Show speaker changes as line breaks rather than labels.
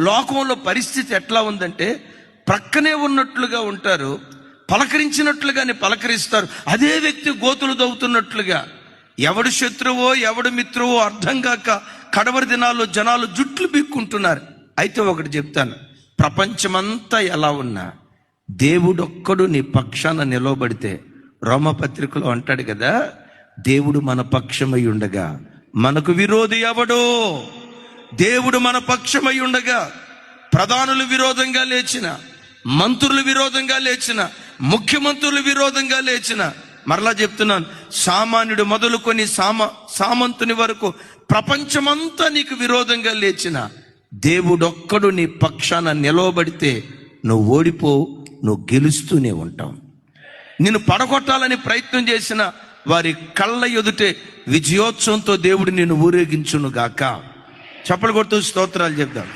లోకంలో పరిస్థితి ఎట్లా ఉందంటే, ప్రక్కనే ఉన్నట్లుగా ఉంటారు, పలకరించినట్లుగానే పలకరిస్తారు. అదే వ్యక్తి గోతులు దవ్వుతున్నట్లుగా. ఎవడు శత్రువో ఎవడు మిత్రువో అర్థం కాక కడవరి దినాల్లో జనాలు జుట్లు బిక్కుంటున్నారు. అయితే ఒకటి చెప్తాను, ప్రపంచమంతా ఎలా ఉన్నా దేవుడొక్కడు నీ పక్షాన నిలవబడితే, రోమపత్రికలో అంటాడు కదా, దేవుడు మన పక్షమై ఉండగా మనకు విరోధి ఎవడో. దేవుడు మన పక్షమై ఉండగా ప్రధానులు విరోధంగా లేచిన, మంత్రులు విరోధంగా లేచిన, ముఖ్యమంత్రులు విరోధంగా లేచిన, మరలా చెప్తున్నాను, సామాన్యుడు మొదలుకొని సామంతుని వరకు ప్రపంచమంతా నీకు విరోధంగా లేచిన దేవుడొక్కడు నీ పక్షాన నిలవబడితే నువ్వు ఓడిపోవు, నువ్వు గెలుస్తూనే ఉంటావు. నిన్ను పడగొట్టాలని ప్రయత్నం చేసిన వారి కళ్ళ ఎదుటే విజయోత్సవంతో దేవుడు నిన్ను ఊరేగించును గాక. చప్పలు కొడుతూ స్తోత్రాలు చెప్దాం.